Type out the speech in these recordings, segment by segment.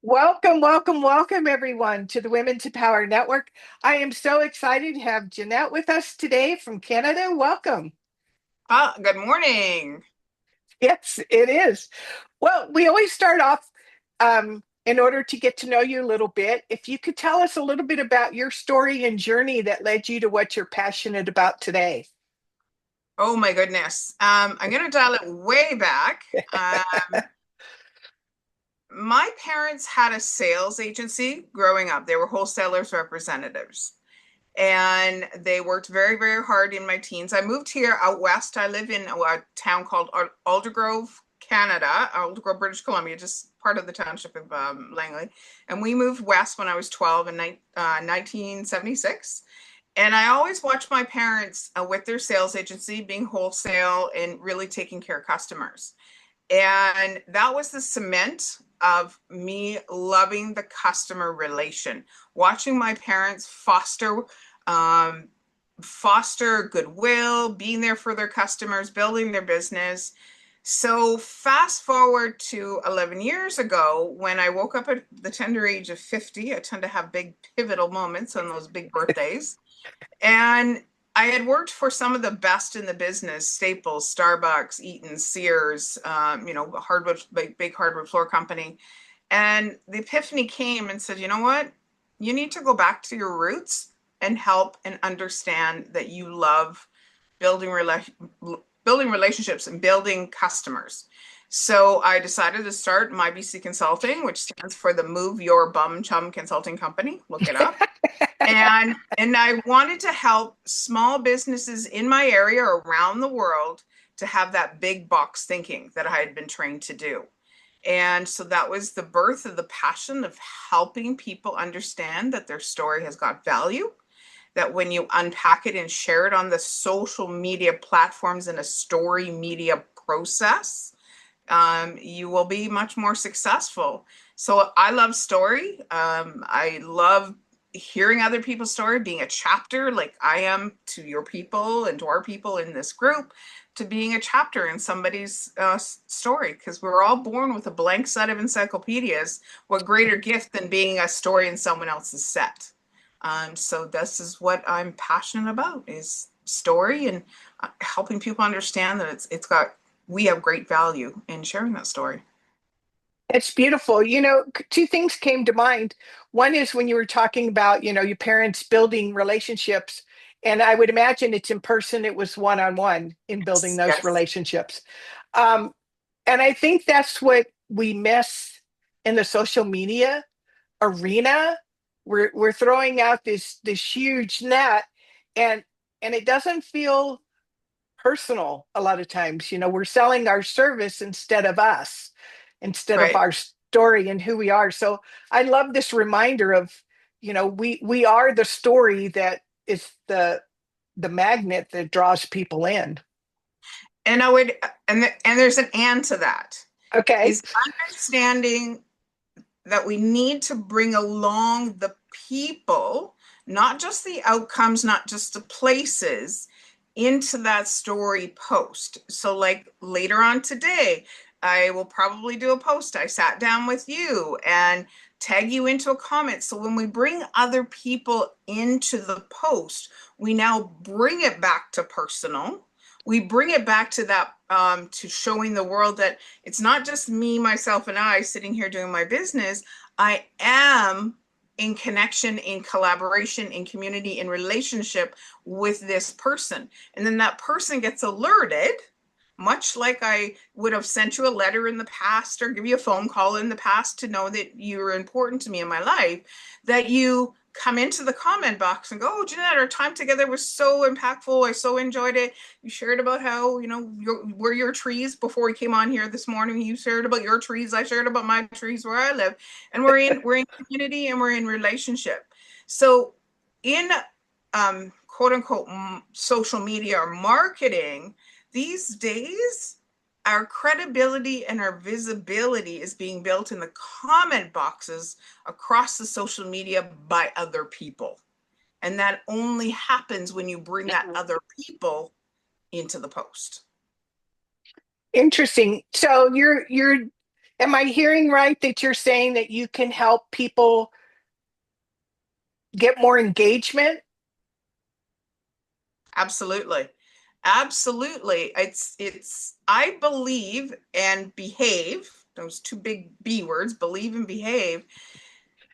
Welcome, welcome, welcome, everyone, to the Women to Power Network. I am so excited to have Jeanette with us today from Canada. Welcome. Good morning. Yes, it is. Well, we always start off in order to get to know you a little bit. If you could tell us a little bit about your story and journey that led you to what you're passionate about today. Oh my goodness. I'm going to dial it way back. My parents had a sales agency growing up. They were wholesalers representatives, and they worked very, very hard in my teens. I moved here out west. I live in a town called Aldergrove, Canada, Aldergrove, British Columbia, just part of the township of Langley. And we moved west when I was 12 in 1976. And I always watched my parents with their sales agency being wholesale and really taking care of customers. And that was the cement of me loving the customer relation, watching my parents um, foster goodwill, being there for their customers, building their business. So fast forward to 11 years ago, when I woke up at the tender age of 50. I tend to have big pivotal moments on those big birthdays. And I had worked for some of the best in the business, Staples, Starbucks, Eaton, Sears, hardwood, big hardwood floor company. And the epiphany came and said, you know what? You need to go back to your roots and help and understand that you love building building relationships and building customers. So I decided to start my BC Consulting, which stands for the Move Your Bum Chum Consulting Company. Look it up. And I wanted to help small businesses in my area or around the world to have that big box thinking that I had been trained to do. And so that was the birth of the passion of helping people understand that their story has got value, that when you unpack it and share it on the social media platforms in a story media process, you will be much more successful. So I love story. I love hearing other people's story, being a chapter like I am to your people and to our people in this group, to being a chapter in somebody's story, because we're all born with a blank set of encyclopedias. What greater gift than being a story in someone else's set? So this is what I'm passionate about, is story and helping people understand that we have great value in sharing that story. It's beautiful. Two things came to mind. One is when you were talking about, your parents building relationships, and I would imagine it's in person, it was one-on-one in building those Yes. relationships. Um, and I think that's what we miss in the social media arena. We're throwing out this huge net, and it doesn't feel personal a lot of times. We're selling our service instead of us, instead of Right. our story and who we are. So I love this reminder of, we are the story that is the magnet that draws people in. And I would, and there's an and to that, Okay. is understanding that we need to bring along the people, not just the outcomes, not just the places, into that story post. So, like later on today, I will probably do a post. I sat down with you and tag you into a comment. So, when we bring other people into the post, we now bring it back to personal. We bring it back to that, to showing the world that it's not just me, myself, and I sitting here doing my business. I am in connection, in collaboration, in community, in relationship with this person. And then that person gets alerted, much like I would have sent you a letter in the past or give you a phone call in the past to know that you're important to me in my life, that you come into the comment box and go, oh, Jeanette, our time together was so impactful. I so enjoyed it. You shared about how, were your trees before we came on here this morning. You shared about your trees. I shared about my trees where I live. And we're in community and we're in relationship. So in quote unquote social media or marketing, these days, our credibility and our visibility is being built in the comment boxes across the social media by other people. And that only happens when you bring that other people into the post. Interesting. So you're Am I hearing right that you're saying that you can help people get more engagement? Absolutely. Absolutely. It's I believe and behave, those two big B words, believe and behave,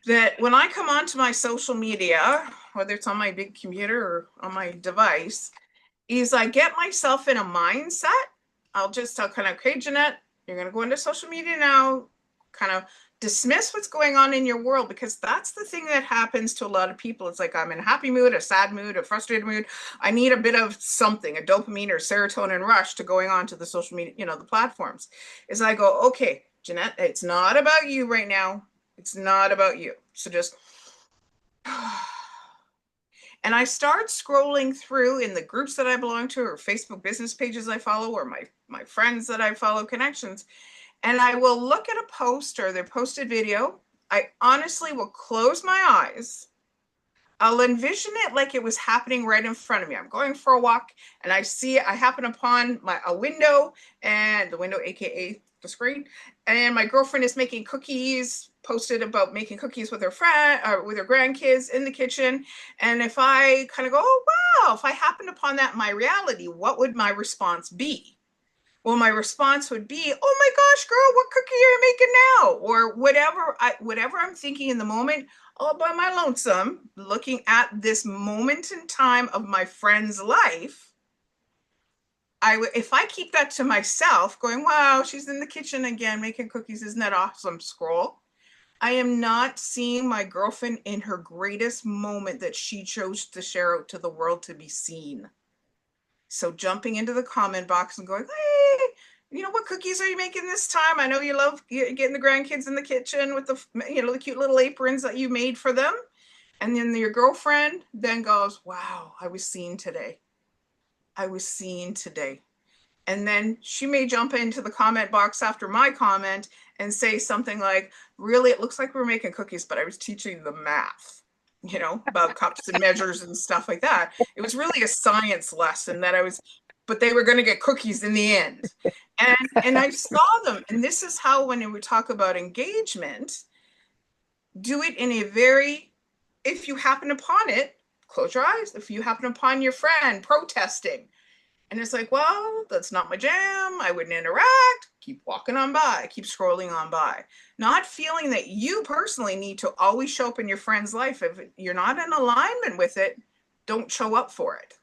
that when I come onto my social media, whether it's on my big computer or on my device, is I get myself in a mindset. I'll kind of, okay, Jeanette, you're going to go into social media now, kind of dismiss what's going on in your world, because that's the thing that happens to a lot of people. It's like, I'm in a happy mood, a sad mood, a frustrated mood. I need a bit of something, a dopamine or serotonin rush to going on to the social media, the platforms. Is I go, okay, Jeanette, it's not about you right now. It's not about you. So just and I start scrolling through in the groups that I belong to, or Facebook business pages I follow, or my friends that I follow, connections, and I will look at a post or their posted video. I honestly will close my eyes. I'll envision it like it was happening right in front of me. I'm going for a walk and I happen upon a window, and the window, AKA the screen, and my girlfriend is making cookies, posted about making cookies with her friend or with her grandkids in the kitchen. And if I kind of go, oh, wow, if I happened upon that in my reality, what would my response be? Well, my response would be, "Oh my gosh, girl, what cookie are you making now?" Or whatever I'm thinking in the moment, all by my lonesome, looking at this moment in time of my friend's life. If I keep that to myself, going, "Wow, she's in the kitchen again making cookies, isn't that awesome?" Scroll. I am not seeing my girlfriend in her greatest moment that she chose to share out to the world to be seen. So jumping into the comment box and going, hey, what cookies are you making this time? I know you love getting the grandkids in the kitchen with the cute little aprons that you made for them. And then your girlfriend then goes, wow, I was seen today. I was seen today. And then she may jump into the comment box after my comment and say something like, really, it looks like we're making cookies, but I was teaching the math, about cups and measures and stuff like that. It was really a science lesson but they were going to get cookies in the end. And I saw them. And this is how, when we talk about engagement, do it in a very, if you happen upon it, close your eyes. If you happen upon your friend protesting, and it's like, well, that's not my jam. I wouldn't interact. Keep walking on by, keep scrolling on by. Not feeling that you personally need to always show up in your friend's life. If you're not in alignment with it, don't show up for it.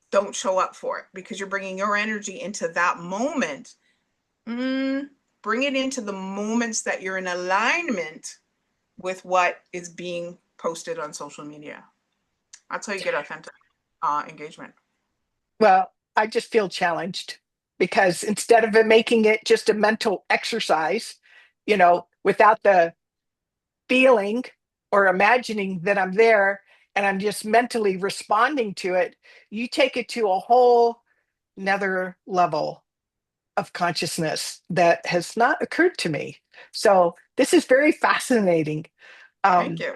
Don't show up for it, because you're bringing your energy into that moment. Bring it into the moments that you're in alignment with what is being posted on social media. That's how you get authentic engagement. Well, I just feel challenged because instead of it making it just a mental exercise, without the feeling or imagining that I'm there and I'm just mentally responding to it, you take it to a whole another level of consciousness that has not occurred to me. So this is very fascinating. Thank Um, you.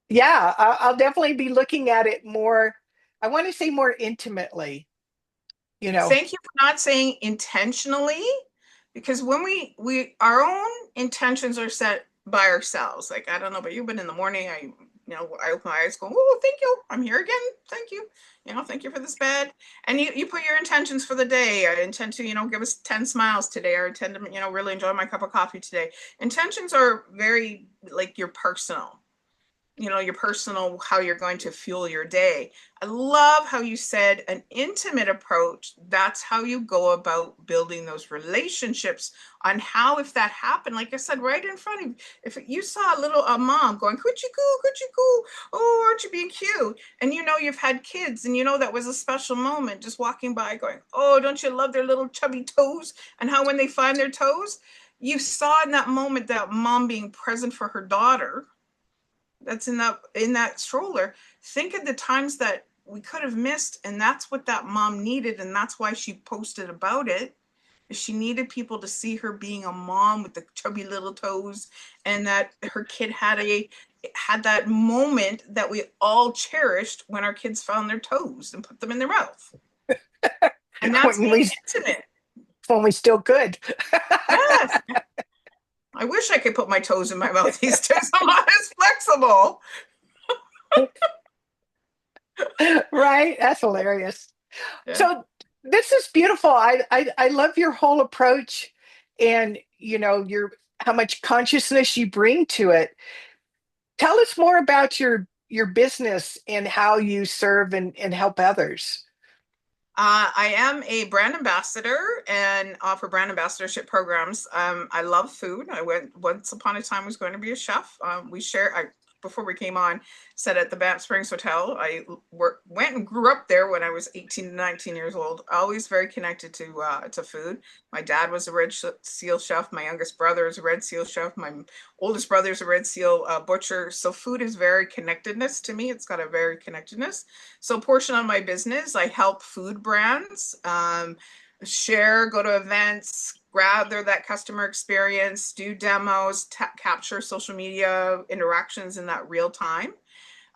yeah, I'll definitely be looking at it more. I want to say more intimately, you know. Thank you for not saying intentionally, because when our own intentions are set by ourselves. Like, I don't know about you, but in the morning I open my eyes going, oh, thank you, I'm here again, thank you, thank you for this bed. And you put your intentions for the day. I intend to give us 10 smiles today, or I intend to really enjoy my cup of coffee today. Intentions are very, like, your personal, your personal, how you're going to fuel your day. I love how you said an intimate approach. That's how you go about building those relationships, on how, if that happened, like I said, right in front of you, if you saw a mom going, could you go, oh, aren't you being cute? And you've had kids, and that was a special moment, just walking by going, oh, don't you love their little chubby toes? And how when they find their toes, you saw in that moment that mom being present for her daughter that's in that stroller. Think of the times that we could have missed, and that's what that mom needed, and that's why she posted about it. She needed people to see her being a mom with the chubby little toes, and that her kid had that moment that we all cherished when our kids found their toes and put them in their mouth. And that's when being we intimate. when we still could. Yes. I wish I could put my toes in my mouth these days. I'm not as flexible. Right? That's hilarious. Yeah. So this is beautiful. I love your whole approach and your how much consciousness you bring to it. Tell us more about your business and how you serve and help others. I am a brand ambassador and offer brand ambassadorship programs. I love food. I went once upon a time was going to be a chef. We share. I before we came on, said at the Banff Springs Hotel. Went and grew up there when I was 18 to 19 years old. Always very connected to food. My dad was a Red Seal chef. My youngest brother is a Red Seal chef. My oldest brother is a Red Seal butcher. So food is very connectedness to me. It's got a very connectedness. So a portion of my business, I help food brands share, go to events, gather that customer experience, do demos, capture social media interactions in that real time.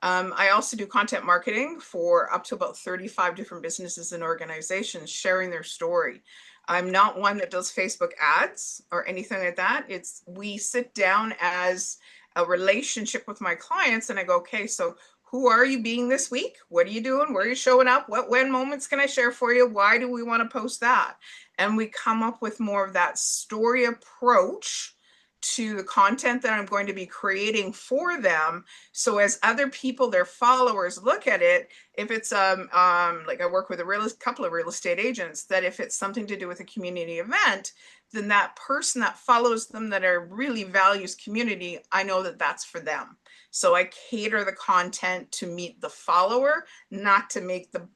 I also do content marketing for up to about 35 different businesses and organizations sharing their story. I'm not one that does Facebook ads or anything like that. We sit down as a relationship with my clients and I go, okay, so who are you being this week? What are you doing? Where are you showing up? When moments can I share for you? Why do we want to post that? And we come up with more of that story approach to the content that I'm going to be creating for them. So as other people, their followers look at it, if it's like I work with couple of real estate agents, that if it's something to do with a community event, then that person that follows them that are really values community, I know that that's for them. So I cater the content to meet the follower, not to make the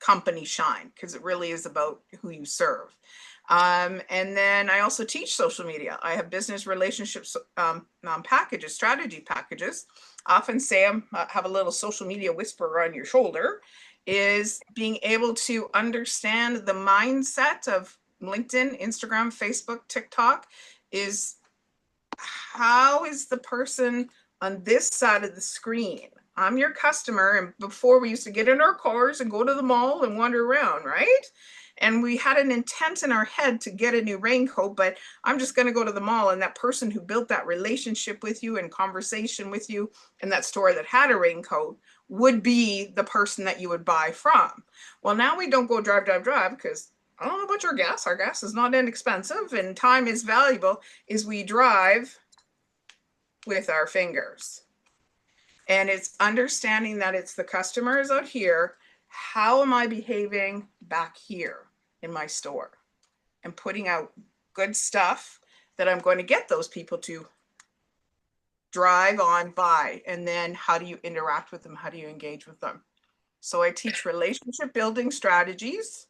company shine, because it really is about who you serve. And then I also teach social media. I have business relationships packages, strategy packages. I often say have a little social media whisperer on your shoulder, is being able to understand the mindset of LinkedIn, Instagram, Facebook, TikTok, is how is the person on this side of the screen? I'm your customer. And before we used to get in our cars and go to the mall and wander around, right? And we had an intent in our head to get a new raincoat, but I'm just going to go to the mall. And that person who built that relationship with you and conversation with you in that store that had a raincoat would be the person that you would buy from. Well, now we don't go drive because I don't know about your gas. Our gas is not inexpensive and time is valuable. Is we drive with our fingers. And it's understanding that it's the customers out here. How am I behaving back here in my store? And putting out good stuff that I'm going to get those people to drive on by. And then how do you interact with them? How do you engage with them? So I teach relationship building strategies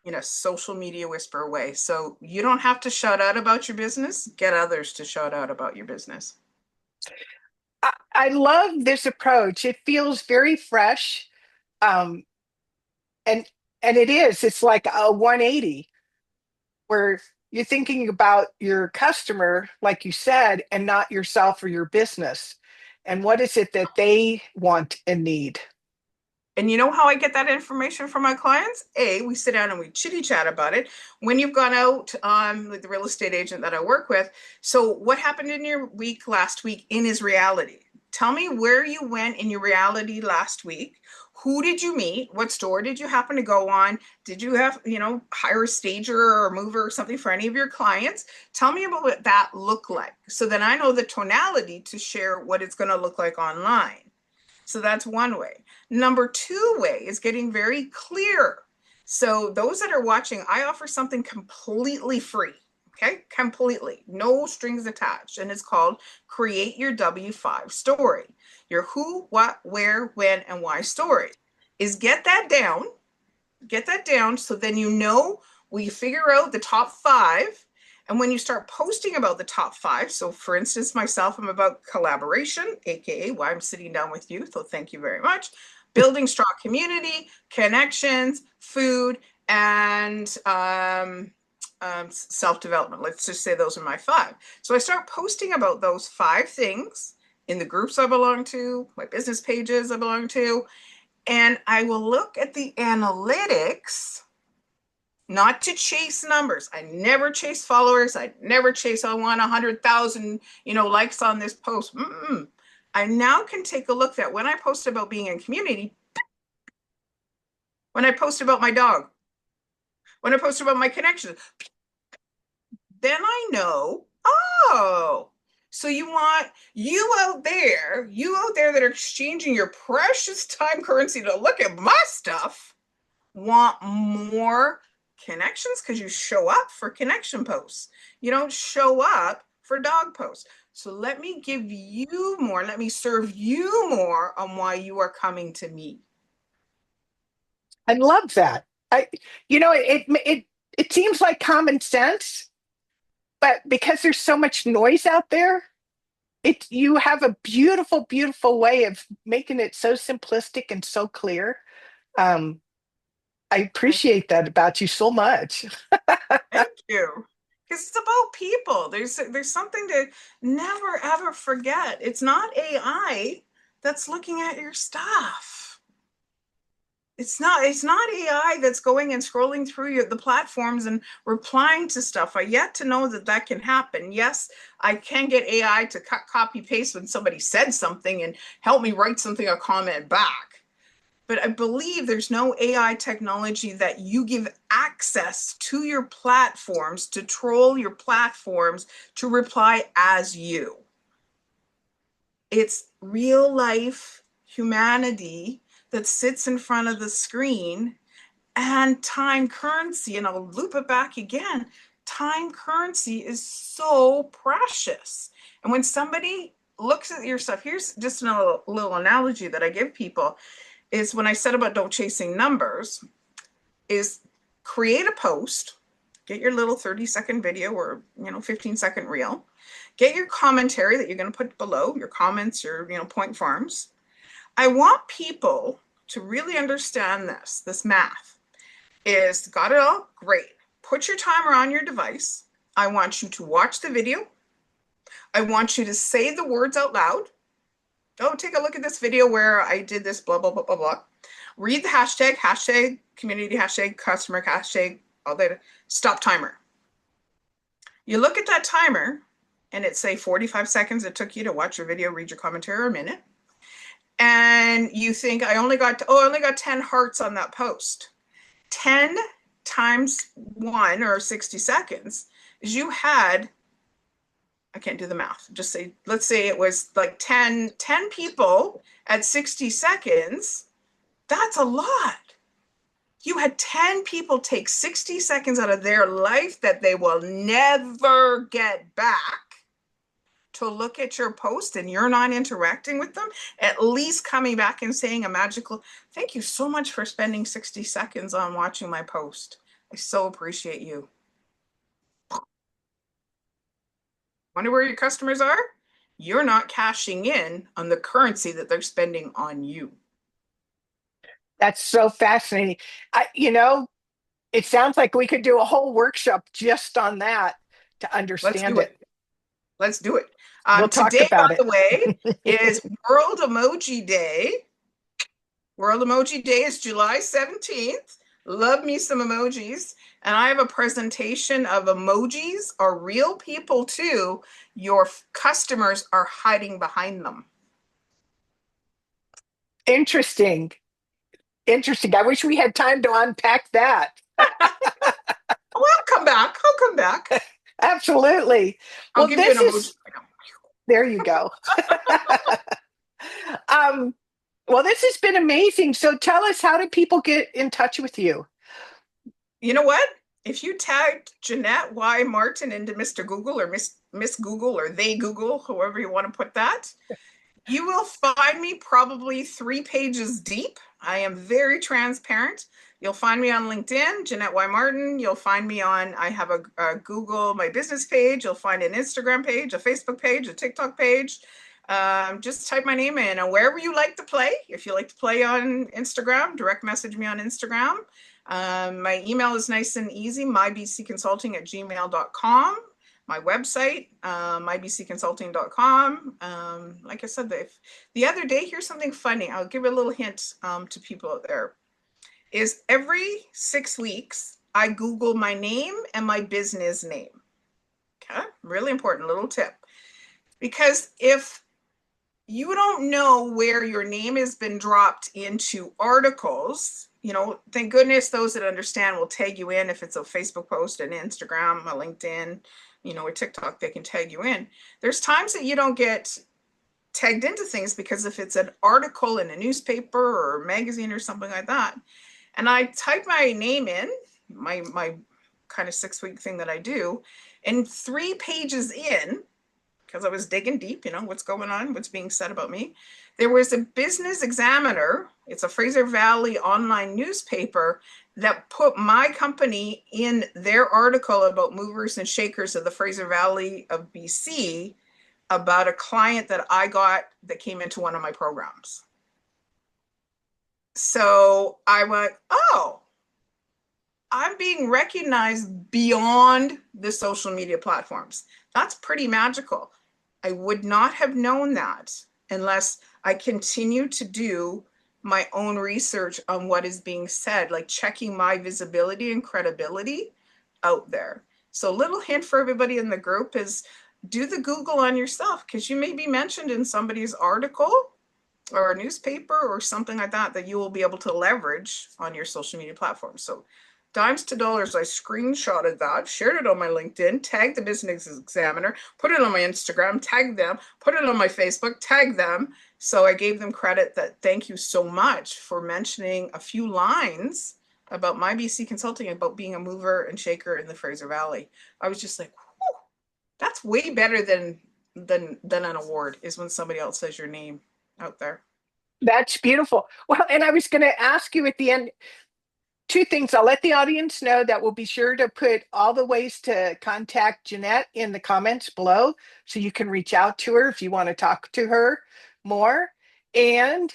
in a social media whisper way. So you don't have to shout out about your business, get others to shout out about your business. I love this approach. It feels very fresh. Um, and and it is. It's like a 180 where you're thinking about your customer, like you said, and not yourself or your business. And what is it that they want and need? And you know how I get that information from my clients? We sit down and we chitty chat about it. When you've gone out with the real estate agent that I work with, so what happened in your week last week in his reality? Tell me where you went in your reality last week. Who did you meet? What store did you happen to go on? Did you have, hire a stager or a mover or something for any of your clients? Tell me about what that looked like. So then I know the tonality to share what it's going to look like online. So that's one way. Number two way is getting very clear. So those that are watching, I offer something completely free. Okay, completely, no strings attached. And it's called Create Your W5 Story. Your who, what, where, when, and why story is get that down. Get that down so then we figure out the top five. And when you start posting about the top five, so for instance, myself, I'm about collaboration, AKA why I'm sitting down with you. So thank you very much. Building strong community, connections, food, and self-development. Let's just say those are my five. So I start posting about those five things in the groups I belong to, my business pages I belong to, and I will look at the analytics not to chase numbers. I never chase followers. I never chase, I want 100,000, likes on this post. Mm-mm. I now can take a look that when I post about being in community, when I post about my dog, when I post about my connections, then I know, oh, so you out there that are exchanging your precious time currency to look at my stuff, want more connections because you show up for connection posts. You don't show up for dog posts. So let me give you more, let me serve you more on why you are coming to me. I love that. It seems like common sense, but because there's so much noise out there, you have a beautiful, beautiful way of making it so simplistic and so clear. Um, I appreciate that about you so much. Thank you. Because it's about people. There's something to never ever forget. It's not AI that's looking at your stuff. It's not AI that's going and scrolling through the platforms and replying to stuff. I yet to know that that can happen. Yes, I can get AI to cut, copy, paste when somebody said something and help me write something, a comment back. But I believe there's no AI technology that you give access to your platforms to troll your platforms to reply as you. It's real life humanity that sits in front of the screen, and time currency, and I'll loop it back again. Time currency is so precious. And when somebody looks at your stuff, here's just a little analogy that I give people is when I said about don't chasing numbers, is create a post, get your little 30-second video or 15-second reel, get your commentary that you're going to put below, your comments, your point forms. I want people to really understand this math is, got it all? Great. Put your timer on your device. I want you to watch the video. I want you to say the words out loud. Oh, take a look at this video where I did this, blah, blah, blah, blah, blah. Read the hashtag community, hashtag customer, hashtag all that. Stop timer. You look at that timer and it's say 45 seconds it took you to watch your video, read your commentary, or a minute. And you think, I only got 10 hearts on that post. 10 times 1 or 60 seconds is you had, I can't do the math, just say, let's say it was like 10 people at 60 seconds. That's a lot. You had 10 people take 60 seconds out of their life that they will never get back to look at your post, and you're not interacting with them, at least coming back and saying a magical, thank you so much for spending 60 seconds on watching my post. I so appreciate you. Wonder where your customers are? You're not cashing in on the currency that they're spending on you. That's so fascinating. It sounds like we could do a whole workshop just on that to Let's understand do it. it. Let's do it. We'll talk Today, by about it. the way, is World Emoji Day. World Emoji Day is July 17th. Love me some emojis. And I have a presentation of emojis are real people too. Your customers are hiding behind them. Interesting. Interesting. I wish we had time to unpack that. Oh, I'll come back. I'll come back. Absolutely. I'll Well, give you an emoji. there you go. um, well, this has been amazing. So tell us, how do people get in touch with you? You know what? If you tagged Jeanette Y. Martin into Mr. Google or Miss Google or they Google, however you want to put that, you will find me probably 3 pages deep. I am very transparent. You'll find me on LinkedIn, Jeanette Y. Martin. You'll find me on, I have a Google My Business page. You'll find an Instagram page, a Facebook page, a TikTok page. Just type my name in, and wherever you like to play. If you like to play on Instagram, direct message me on Instagram. My email is nice and easy, mybcconsulting@gmail.com. My website, mybcconsulting.com. Like I said, the other day, here's something funny. I'll give a little hint to people out there. Is every 6 weeks, I Google my name and my business name. Okay, really important little tip. Because if you don't know where your name has been dropped into articles, thank goodness those that understand will tag you in if it's a Facebook post, an Instagram, a LinkedIn, or TikTok, they can tag you in. There's times that you don't get tagged into things because if it's an article in a newspaper or a magazine or something like that, and I type my name in, my kind of 6-week thing that I do, and 3 pages in, because I was digging deep, what's going on, what's being said about me. There was a Business Examiner, it's a Fraser Valley online newspaper, that put my company in their article about movers and shakers of the Fraser Valley of BC about a client that I got that came into one of my programs. So I went, oh, I'm being recognized beyond the social media platforms. That's pretty magical. I would not have known that unless I continue to do my own research on what is being said, like checking my visibility and credibility out there. So a little hint for everybody in the group is do the Google on yourself, because you may be mentioned in somebody's article or a newspaper or something like that that you will be able to leverage on your social media platform. So dimes to dollars, I screenshotted that, shared it on my LinkedIn, tagged the Business Examiner, put it on my Instagram, tagged them, put it on my Facebook, tagged them. So I gave them credit that thank you so much for mentioning a few lines about my BC Consulting, about being a mover and shaker in the Fraser Valley. I was just like, whew, that's way better than an award, is when somebody else says your name out there. That's beautiful. Well, and I was going to ask you at the end 2 things. I'll let the audience know that we'll be sure to put all the ways to contact Jeanette in the comments below so you can reach out to her if you want to talk to her more. And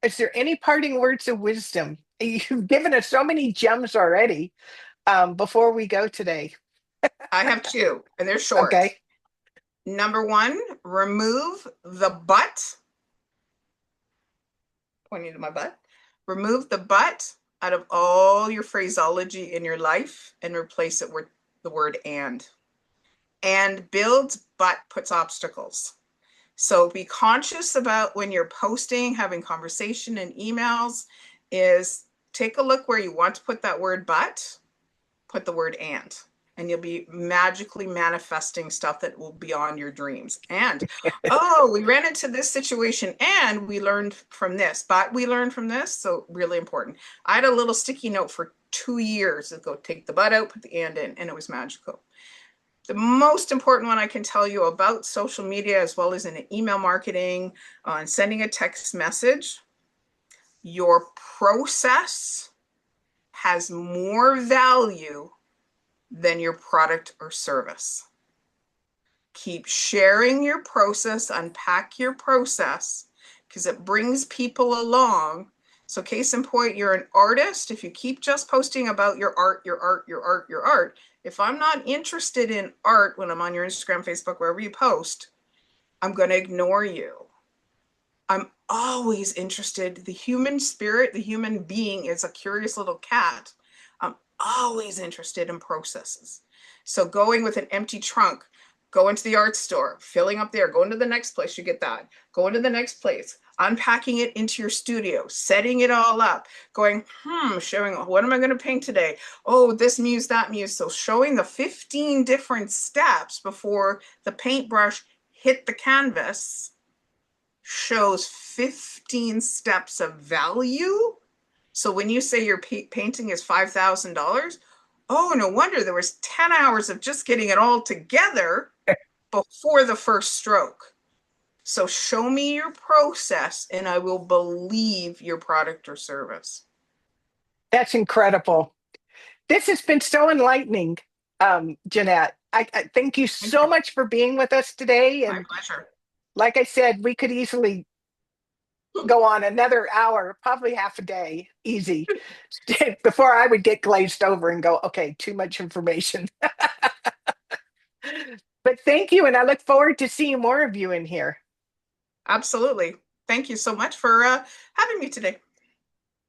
is there any parting words of wisdom? You've given us so many gems already before we go today. I have 2, and they're short. Okay. Number 1, remove the but, pointing to my butt. Remove the but out of all your phraseology in your life and replace it with the word and. And builds but puts obstacles. So be conscious about when you're posting, having conversation and emails, is take a look where you want to put that word but, put the word and you'll be magically manifesting stuff that will be on your dreams. And, oh, we ran into this situation and we learned from this, but we learned from this. So really important. I had a little sticky note for 2 years to go take the but out, put the and in, and it was magical. The most important one I can tell you about social media, as well as in email marketing, on sending a text message, your process has more value than your product or service. Keep sharing your process, unpack your process, because it brings people along. So case in point, you're an artist. If you keep just posting about your art, if I'm not interested in art when I'm on your Instagram, Facebook, wherever you post, I'm going to ignore you. I'm always interested. The human spirit, the human being is a curious little cat. I'm always interested in processes. So going with an empty trunk, go into the art store, filling up there, going to the next place, you get that. Going to the next place, unpacking it into your studio, setting it all up, going, showing what am I going to paint today? Oh, this muse, that muse. So showing the 15 different steps before the paintbrush hit the canvas shows 15 steps of value. So when you say your painting is $5,000, oh, no wonder there was 10 hours of just getting it all together before the first stroke. So show me your process and I will believe your product or service. That's incredible. This has been so enlightening, Jeanette. I thank you Thank so you. much for being with us today. My And pleasure. like I said, we could easily go on another hour, probably half a day, easy, before I would get glazed over and go, okay, too much information. But thank you, and I look forward to seeing more of you in here. Absolutely. Thank you so much for having me today.